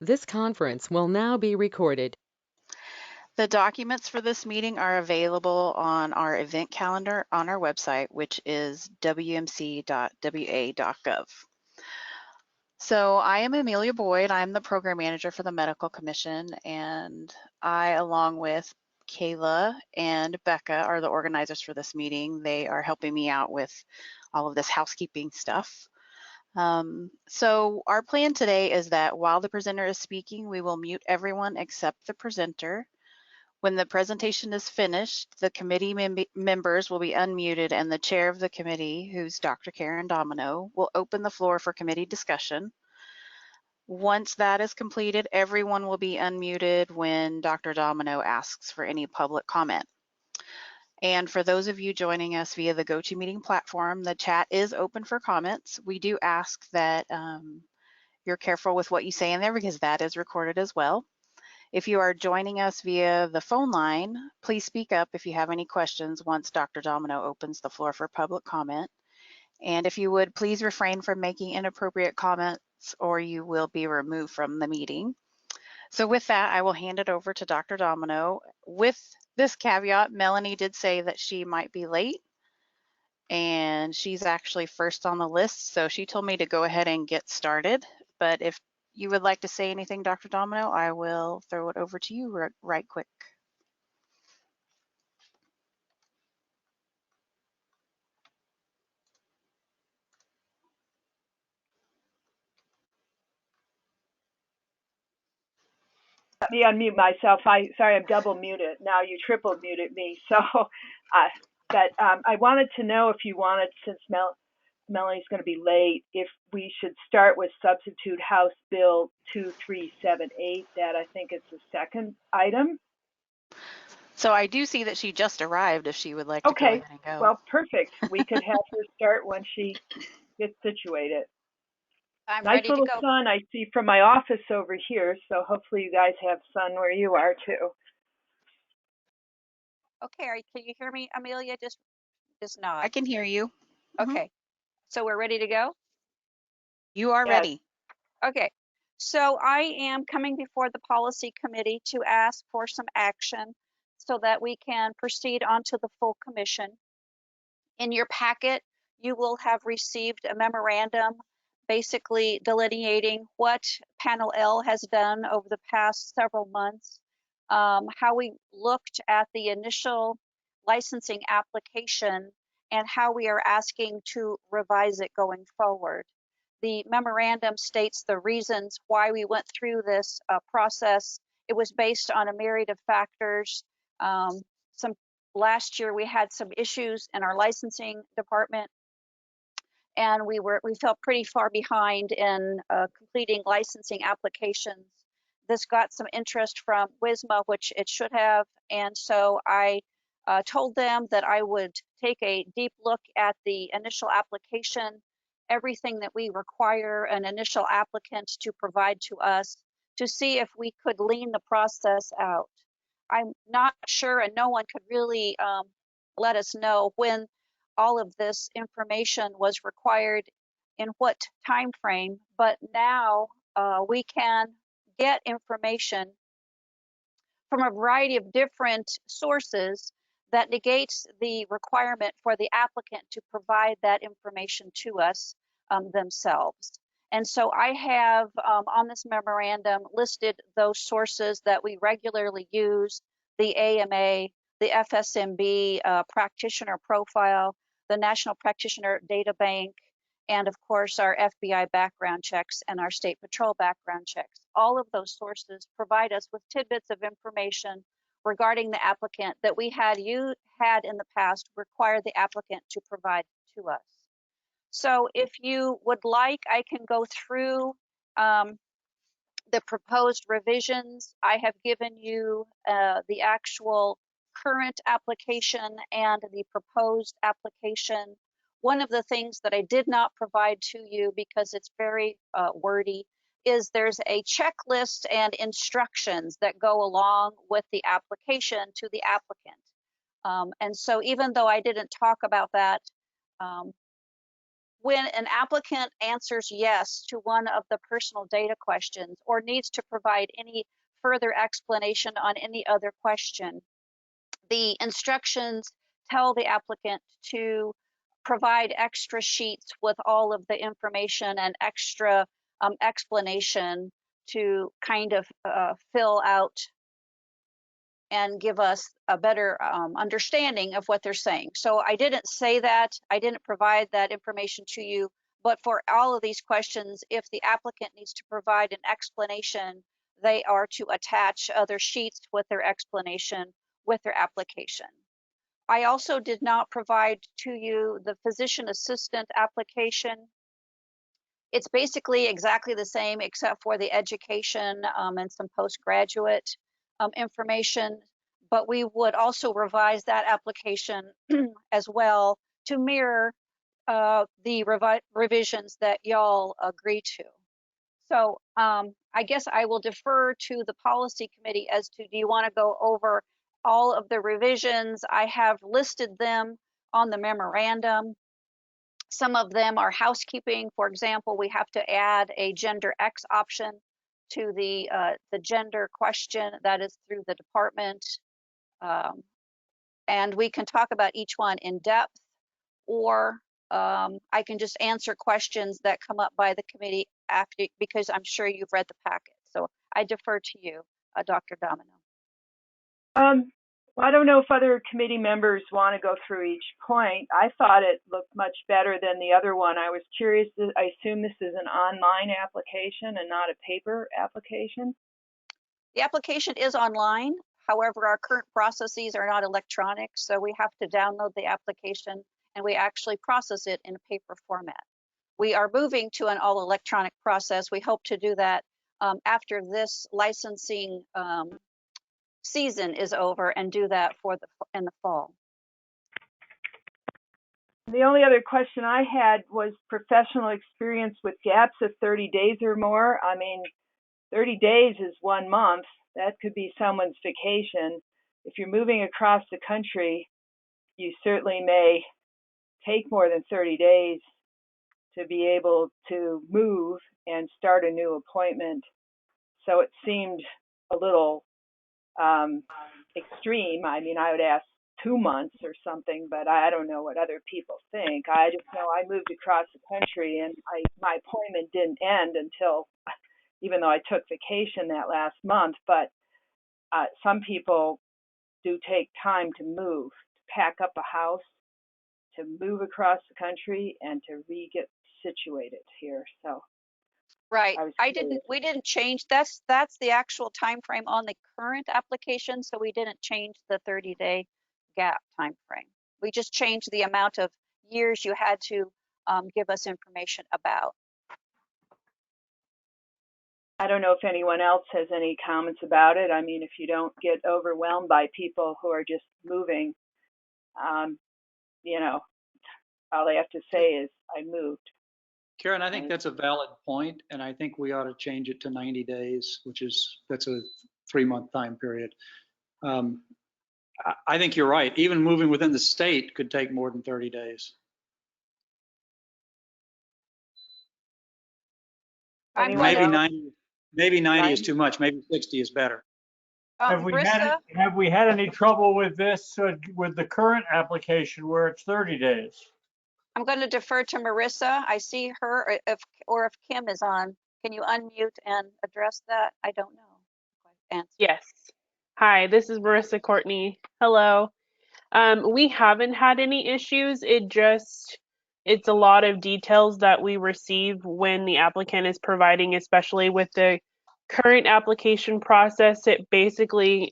This conference will now be recorded. The documents for this meeting are available on our event calendar on our website, which is wmc.wa.gov. So I am Amelia Boyd. I'm the program manager for the Medical Commission, and I, along with Kayla and Becca, are the organizers for this meeting. They are helping me out with all of this housekeeping stuff. So our plan today is that while the presenter is speaking, we will mute everyone except the presenter. When the presentation is finished, the committee members will be unmuted, and the chair of the committee, who's Dr. Karen Domino, will open the floor for committee discussion. Once that is completed, everyone will be unmuted when Dr. Domino asks for any public comment. And for those of you joining us via the GoToMeeting platform, the chat is open for comments. We do ask that you're careful with what you say in there because that is recorded as well. If you are joining us via the phone line, please speak up if you have any questions once Dr. Domino opens the floor for public comment. And if you would, please refrain from making inappropriate comments or you will be removed from the meeting. So with that, I will hand it over to Dr. Domino. With this caveat, Melanie did say that she might be late and she's actually first on the list. So she told me to go ahead and get started. But if you would like to say anything, Dr. Domino, I will throw it over to you right quick. Let me unmute myself. Sorry, I'm double muted. Now you triple muted me. So, I wanted to know if you wanted, since Melanie's going to be late, if we should start with substitute House Bill 2378. That I think it's the second item. So I do see that she just arrived if she would like to go ahead and go. Well, perfect. We could have her start when she gets situated. I'm nice ready little to go. sun I see from my office over here. So hopefully you guys have sun where you are too. Okay, can you hear me, Amelia? Just nod. I can hear you. Okay, so we're ready to go? You are ready. Okay, so I am coming before the policy committee to ask for some action so that we can proceed onto the full commission. In your packet, you will have received a memorandum basically delineating what Panel L has done over the past several months, how we looked at the initial licensing application and how we are asking to revise it going forward. The memorandum states the reasons why we went through this process. It was based on a myriad of factors. Last year we had some issues in our licensing department, and we felt pretty far behind in completing licensing applications. This got some interest from WISMA, which it should have, and so I told them that I would take a deep look at the initial application, everything that we require an initial applicant to provide to us, to see if we could lean the process out. I'm not sure, and no one could really let us know when all of this information was required in what time frame, but now we can get information from a variety of different sources that negates the requirement for the applicant to provide that information to us themselves. And so I have on this memorandum listed those sources that we regularly use: the AMA, the FSMB practitioner profile, the National Practitioner Data Bank, and of course our FBI background checks and our State Patrol background checks. All of those sources provide us with tidbits of information regarding the applicant that we had in the past require the applicant to provide to us. So if you would like, I can go through the proposed revisions. I have given you the actual current application and the proposed application. One of the things that I did not provide to you because it's very wordy is there's a checklist and instructions that go along with the application to the applicant. And so even though I didn't talk about that, when an applicant answers yes to one of the personal data questions or needs to provide any further explanation on any other question, the instructions tell the applicant to provide extra sheets with all of the information and extra explanation to kind of fill out and give us a better understanding of what they're saying. So I didn't say that, I didn't provide that information to you, but for all of these questions, if the applicant needs to provide an explanation, they are to attach other sheets with their explanation with their application. I also did not provide to you the physician assistant application. It's basically exactly the same except for the education and some postgraduate information, but we would also revise that application as well to mirror the revisions that y'all agree to. So I guess I will defer to the policy committee as to, do you want to go over all of the revisions? I have listed them on the memorandum. Some of them are housekeeping. For example, we have to add a gender X option to the gender question that is through the department. And we can talk about each one in depth, or I can just answer questions that come up by the committee after, because I'm sure you've read the packet. So I defer to you, Dr. Domino. Well, I don't know if other committee members want to go through each point. I thought it looked much better than the other one. I was curious, I assume this is an online application and not a paper application? The application is online. However, our current processes are not electronic, so we have to download the application and we actually process it in a paper format. We are moving to an all electronic process. We hope to do that after this licensing season is over, and do that in the fall. The only other question I had was professional experience with gaps of 30 days or more. I mean, 30 days is 1 month. That could be someone's vacation. If you're moving across the country, you certainly may take more than 30 days to be able to move and start a new appointment. So it seemed a little extreme. I mean, I would ask 2 months or something, but I don't know what other people think. I just know I moved across the country and my appointment didn't end until, even though I took vacation that last month, but some people do take time to move, to pack up a house, to move across the country, and to get situated here. So right, we didn't change, that's the actual time frame on the current application, so we didn't change the 30-day gap time frame. We just changed the amount of years you had to give us information about. I don't know if anyone else has any comments about it. I mean, if you don't get overwhelmed by people who are just moving, you know, all they have to say is, I moved. Karen, I think that's a valid point, and I think we ought to change it to 90 days, that's a 3-month time period. I think you're right. Even moving within the state could take more than 30 days. Maybe 90 is too much. Maybe 60 is better. Have we had any trouble with this, with the current application where it's 30 days? I'm going to defer to Marissa. I see her, or if Kim is on. Can you unmute and address that? I don't know. Yes. Hi, this is Marissa Courtney. Hello. We haven't had any issues. It's a lot of details that we receive when the applicant is providing, especially with the current application process. It basically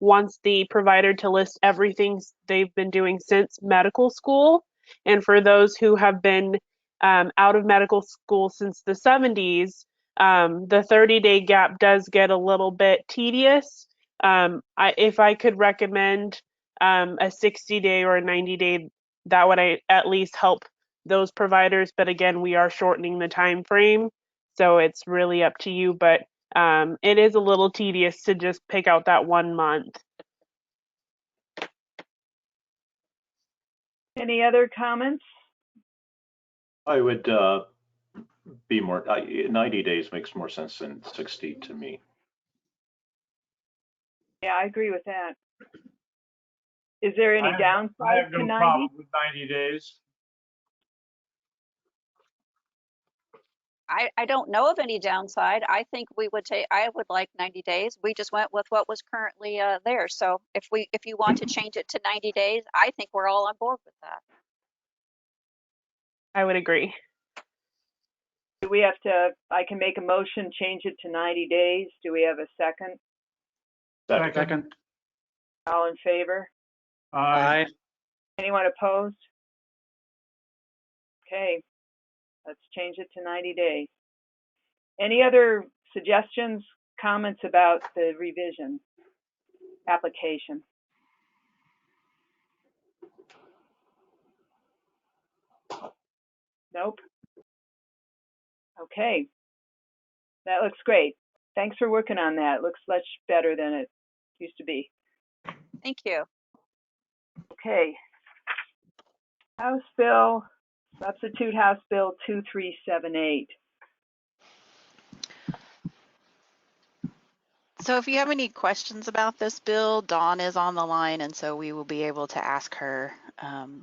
wants the provider to list everything they've been doing since medical school. And for those who have been out of medical school since the 70s, the 30-day gap does get a little bit tedious. If I could recommend a 60-day or a 90-day, that would at least help those providers. But again, we are shortening the time frame, so it's really up to you. But it is a little tedious to just pick out that 1 month. Any other comments? I would be more, 90 days makes more sense than 60 to me. Yeah, I agree with that. Is there any I downside have to no 90? problem with 90 days. I don't know of any downside. I think I would like 90 days. We just went with what was currently there. So if you want to change it to 90 days, I think we're all on board with that. I would agree. Do we have to, I can make a motion, change it to 90 days. Do we have a second? Second. All in favor? Aye. Anyone opposed? Okay, let's change it to 90 days. Any other suggestions, comments about the revision application? Nope. Okay, that looks great. Thanks for working on that. It looks much better than it used to be. Thank you. Okay. House Bill, substitute House Bill 2378. So if you have any questions about this bill, Dawn is on the line, and so we will be able to ask her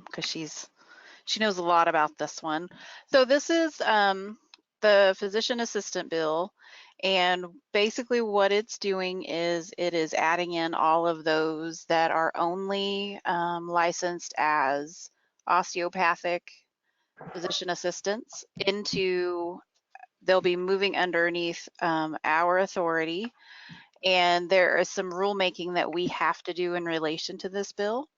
because she knows a lot about this one. So this is the physician assistant bill, and basically what it's doing is it is adding in all of those that are only licensed as osteopathic physician assistants into, they'll be moving underneath our authority. And there is some rulemaking that we have to do in relation to this bill.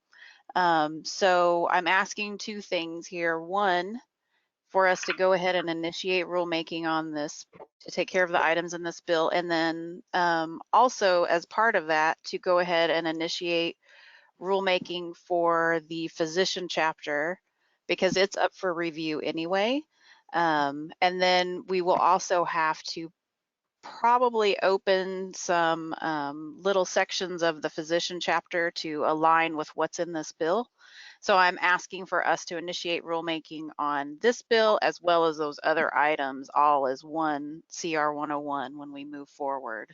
So I'm asking two things here. One, for us to go ahead and initiate rulemaking on this to take care of the items in this bill. And then also as part of that, to go ahead and initiate rulemaking for the physician chapter because it's up for review anyway. And then we will also have to probably open some little sections of the physician chapter to align with what's in this bill. So I'm asking for us to initiate rulemaking on this bill as well as those other items all as one CR 101 when we move forward.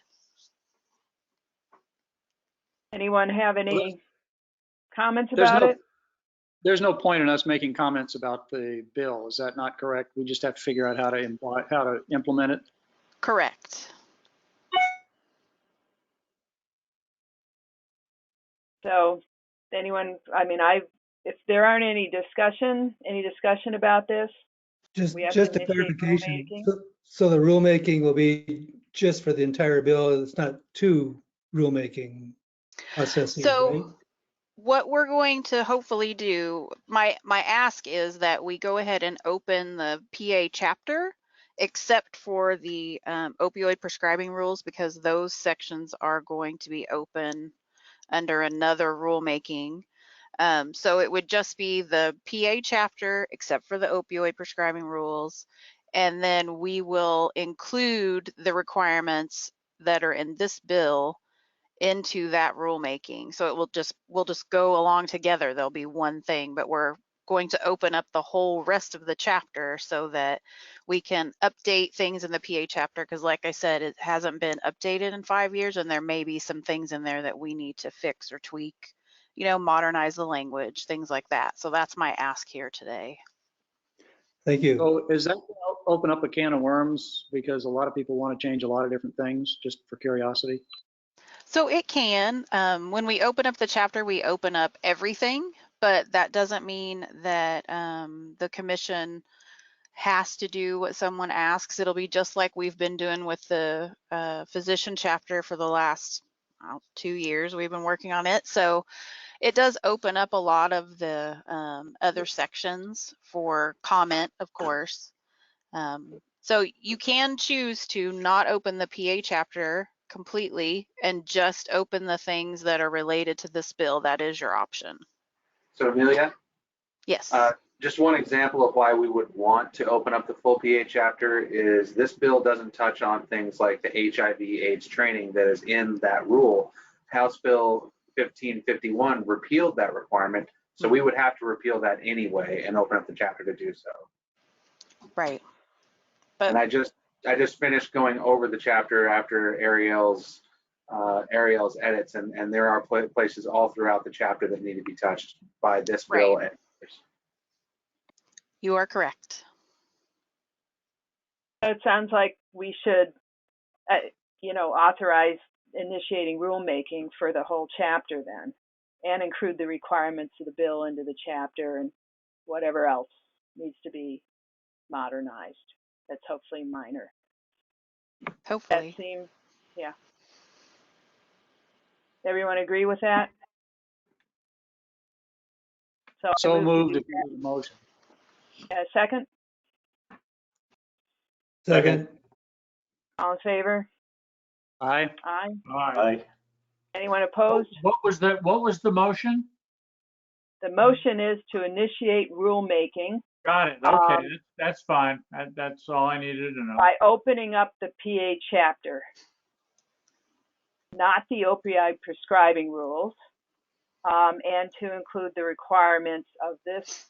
Anyone have any comments about it? There's no point in us making comments about the bill. Is that not correct? We just have to figure out how to implement it. Correct. So anyone, I mean, if there aren't any discussion about this? Just a clarification. So the rulemaking will be just for the entire bill. It's not two rulemaking processes, right? What we're going to hopefully do, my ask is that we go ahead and open the PA chapter, except for the opioid prescribing rules, because those sections are going to be open under another rulemaking. So it would just be the PA chapter, except for the opioid prescribing rules. And then we will include the requirements that are in this bill into that rulemaking. So it we'll just go along together. There'll be one thing, but we're going to open up the whole rest of the chapter so that we can update things in the PA chapter. Because like I said, it hasn't been updated in 5 years and there may be some things in there that we need to fix or tweak, you know, modernize the language, things like that. So that's my ask here today. Thank you. So is that going to open up a can of worms? Because a lot of people want to change a lot of different things, just for curiosity. So it can. When we open up the chapter, we open up everything, but that doesn't mean that the commission has to do what someone asks. It'll be just like we've been doing with the physician chapter for the last 2 years. We've been working on it. So it does open up a lot of the other sections for comment, of course. So you can choose to not open the PA chapter completely and just open the things that are related to this bill. That is your option. So Amelia? Yes. Just one example of why we would want to open up the full PA chapter is this bill doesn't touch on things like the HIV/AIDS training that is in that rule. House Bill 1551 repealed that requirement, so we would have to repeal that anyway and open up the chapter to do so. Right. And But I just finished going over the chapter after Ariel's edits, and there are places all throughout the chapter that need to be touched by this bill. right, you are correct. It sounds like we should, authorize initiating rulemaking for the whole chapter then, and include the requirements of the bill into the chapter and whatever else needs to be modernized. That's hopefully minor. Hopefully. That seems, yeah. Everyone agree with that? So I moved to if you need a motion. second? Second. All in favor? Aye. Aye. Aye. Anyone opposed? What was the motion? The motion is to initiate rulemaking Got it. Okay, that's fine. That's all I needed to know. by opening up the PA chapter, not the opioid prescribing rules, and to include the requirements of this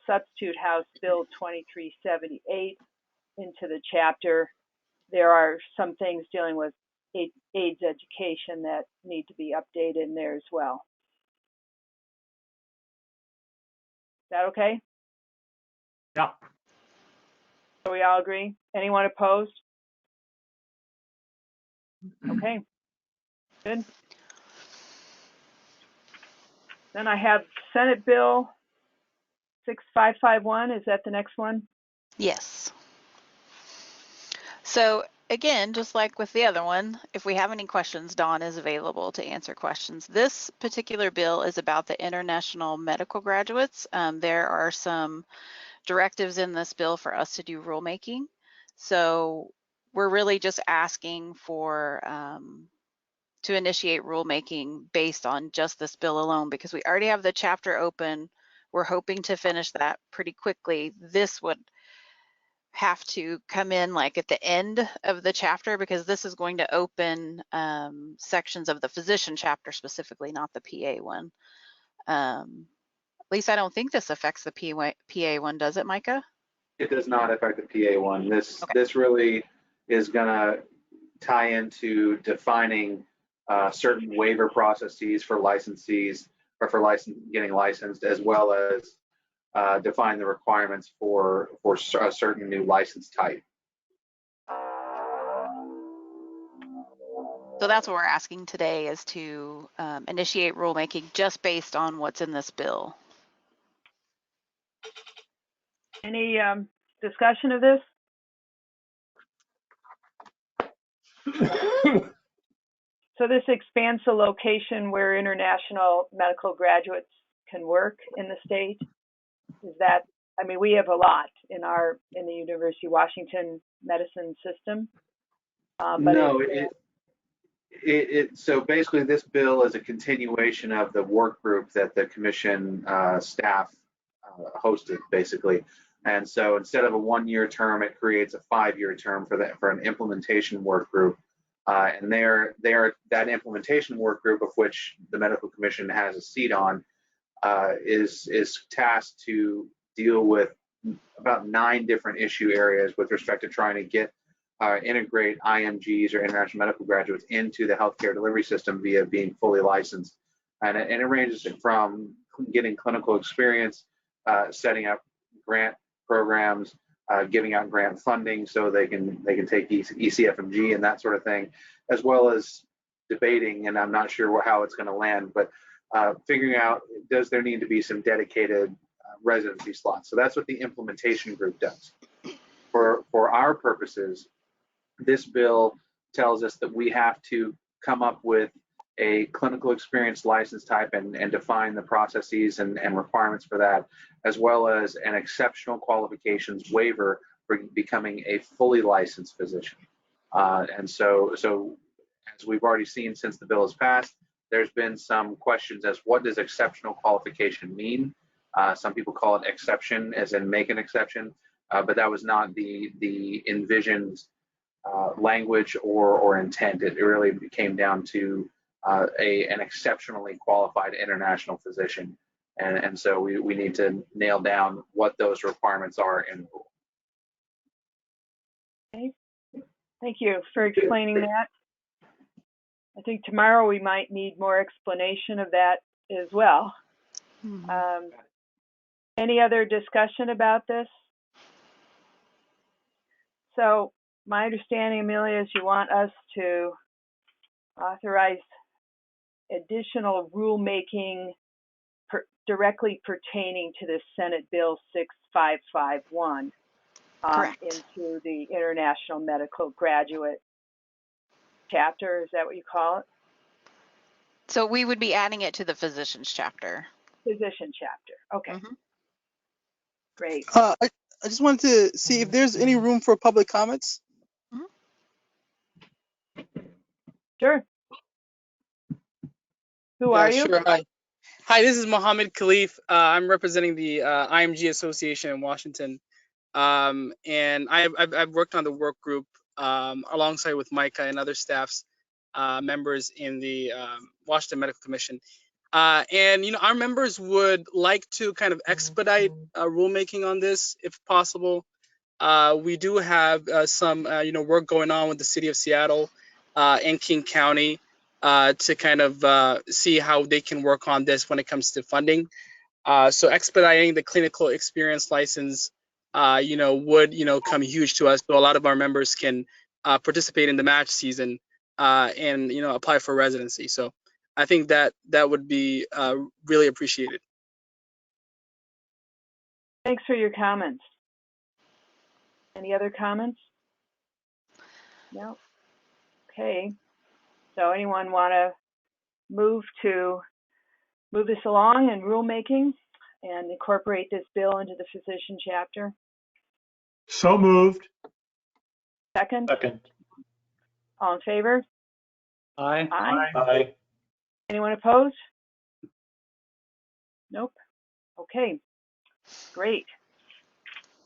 substitute House Bill 2378 into the chapter. There are some things dealing with AIDS education that need to be updated in there as well. Is that okay? Yeah. So we all agree? Anyone opposed? Okay, good. Then I have Senate Bill 6551. Is that the next one? Yes. So again, just like with the other one, if we have any questions, Dawn is available to answer questions. This particular bill is about the international medical graduates. There are some directives in this bill for us to do rulemaking. So we're really just asking for to initiate rulemaking based on just this bill alone, because we already have the chapter open. We're hoping to finish that pretty quickly. This would have to come in like at the end of the chapter, because this is going to open sections of the physician chapter specifically, not the PA one. At least I don't think this affects the PA one, does it, Micah? It does not affect the PA one. This really is going to tie into defining certain waiver processes for licensees or for getting licensed, as well as define the requirements for a certain new license type. So that's what we're asking today, is to initiate rulemaking just based on what's in this bill. Any discussion of this? So this expands the location where international medical graduates can work in the state. Is that, I mean, we have a lot in the University of Washington medicine system. No, so basically this bill is a continuation of the work group that the commission staff hosted, basically. And so instead of a 1-year term, it creates a 5-year term for an implementation work group. And that implementation work group, of which the medical commission has a seat on, is tasked to deal with about 9 different issue areas with respect to trying to integrate IMGs or international medical graduates into the healthcare delivery system via being fully licensed. And it ranges from getting clinical experience, setting up grant programs, giving out grant funding so they can take ECFMG and that sort of thing, as well as debating, and I'm not sure how it's going to land, but figuring out, does there need to be some dedicated residency slots? So that's what the implementation group does. For our purposes, this bill tells us that we have to come up with a clinical experience license type and define the processes and requirements for that, as well as an exceptional qualifications waiver for becoming a fully licensed physician. And so as we've already seen since the bill has passed, there's been some questions as what does exceptional qualification mean? Some people call it exception, as in make an exception, but that was not the envisioned language or intent. It really came down to an exceptionally qualified international physician. And so we need to nail down what those requirements are in the rule. Okay. Thank you for explaining that. I think tomorrow we might need more explanation of that as well. Any other discussion about this? So my understanding, Amelia, is you want us to authorize additional rulemaking directly pertaining to the Senate Bill 6551 into the International Medical Graduate Chapter. Is that what you call it? So we would be adding it to the physicians chapter. Physician chapter. Okay. Great. I just wanted to see if there's any room for public comments. Sure. Who are you? Sure. Hi, this is Mohammed Khalif. I'm representing the IMG Association in Washington. And I've worked on the work group alongside with Micah and other staffs members in the Washington Medical Commission. And, you know, our members would like to kind of expedite rulemaking on this if possible. We do have some, you know, work going on with the city of Seattle and King County to kind of see how they can work on this when it comes to funding. So expediting the clinical experience license, you know, would, you know, come huge to us. So a lot of our members can participate in the match season and, you know, apply for residency. So I think that would be really appreciated. Thanks for your comments. Any other comments? No. Okay. So anyone want to move this along in rulemaking and incorporate this bill into the physician chapter? So moved. Second? Second. All in favor? Aye. Aye. Anyone opposed? Nope. Okay, great.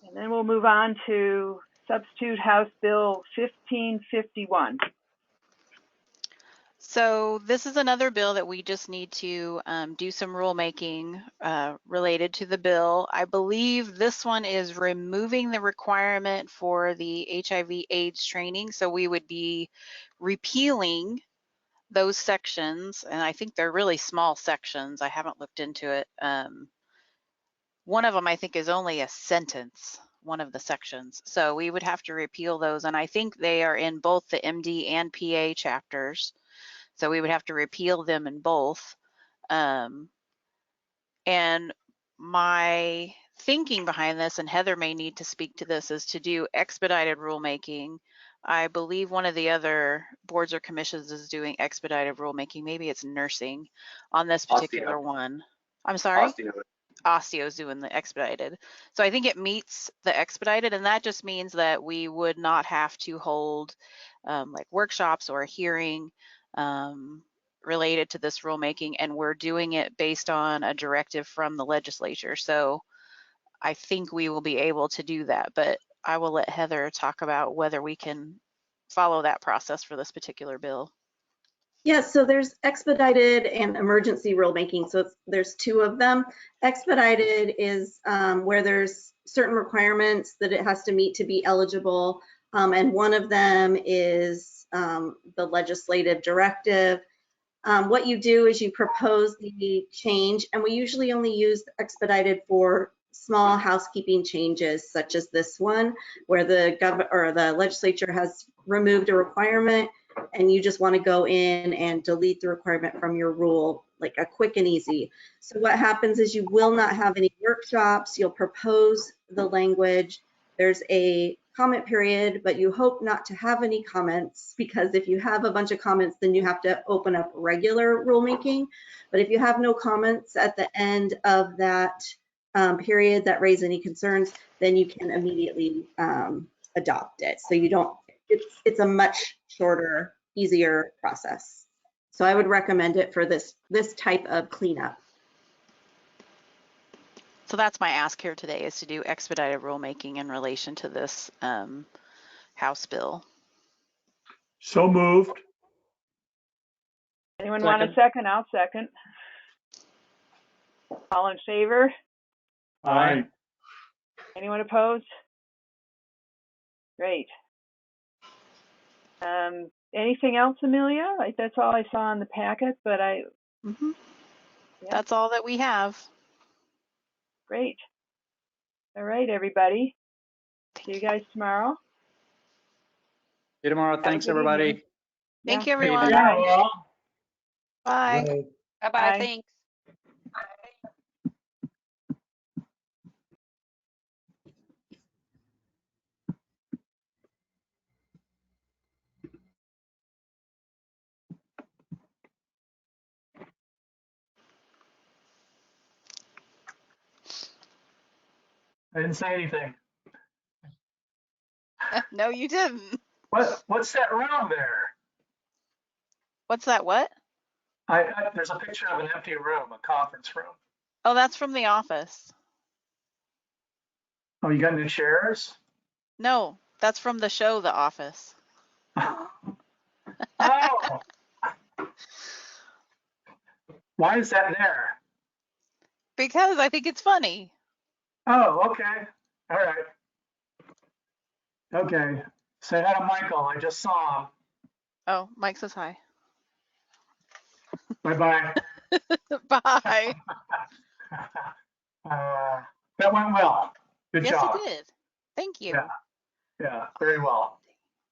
And then we'll move on to Substitute House Bill 1551. So this is another bill that we just need to do some rulemaking related to the bill. I believe this one is removing the requirement for the HIV/AIDS training. So we would be repealing those sections, and I think they're really small sections. I haven't looked into it. One of them I think is only a sentence, one of the sections. So we would have to repeal those, and I think they are in both the MD and PA chapters. So we would have to repeal them in both. And my thinking behind this, and Heather may need to speak to this, is to do expedited rulemaking. I believe one of the other boards or commissions is doing expedited rulemaking. Maybe it's nursing on this particular one. I'm sorry? Osteo is doing the expedited. So I think it meets the expedited, and that just means that we would not have to hold like workshops or a hearing related to this rulemaking, and we're doing it based on a directive from the legislature. So I think we will be able to do that, but I will let Heather talk about whether we can follow that process for this particular bill. Yes, so there's expedited and emergency rulemaking. So there's two of them. Expedited is where there's certain requirements that it has to meet to be eligible. And one of them is the legislative directive. What you do is you propose the change, and we usually only use expedited for small housekeeping changes, such as this one, where the legislature has removed a requirement, and you just want to go in and delete the requirement from your rule, like a quick and easy. So what happens is you will not have any workshops. You'll propose the language. There's a comment period, but you hope not to have any comments, because if you have a bunch of comments, then you have to open up regular rulemaking. But if you have no comments at the end of that period that raise any concerns, then you can immediately adopt it. So you don't, it's a much shorter, easier process. So I would recommend it for this type of cleanup. So that's my ask here today, is to do expedited rulemaking in relation to this House bill. So moved. Anyone want a second? I'll second. All in favor? Aye. Anyone opposed? Great. Anything else, Amelia? That's all I saw in the packet, but Mm-hmm. yeah. That's all that we have. Great. All right, everybody. See you guys tomorrow. See you tomorrow. Have a Thanks, good everybody. evening. Thank Yeah. you, everyone. Yeah, well. Bye. Right. Bye-bye, Bye. thanks. I didn't say anything. No, you didn't. What's that room there? What's that? What? There's a picture of an empty room, a conference room. Oh, that's from the office. Oh, you got new chairs? No, that's from the show, The Office. Oh. Why is that there? Because I think it's funny. Oh, okay. All right. Okay. Say hi to Michael. I just saw him. Oh, Mike says hi. Bye-bye. Bye. That went well. Good Yes, job. it did. Thank you. Yeah, very well.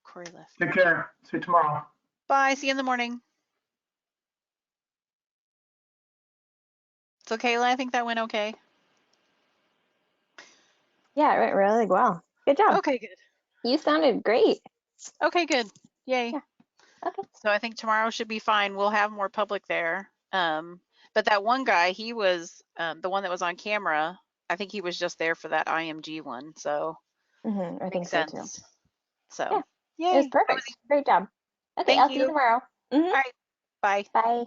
Corey left. Take care. See you tomorrow. Bye. See you in the morning. So, Kayla, I think that went okay. Yeah, it went really well. Good job. Okay, good. You sounded great. Okay, good. Yay. Yeah. Okay. So I think tomorrow should be fine. We'll have more public there. But that one guy, he was the one that was on camera. I think he was just there for that IMG one. So I think makes so too. sense. So Yeah, yay. it was perfect. Great job. Okay, Thank I'll see you you. tomorrow. All right. Bye. Bye.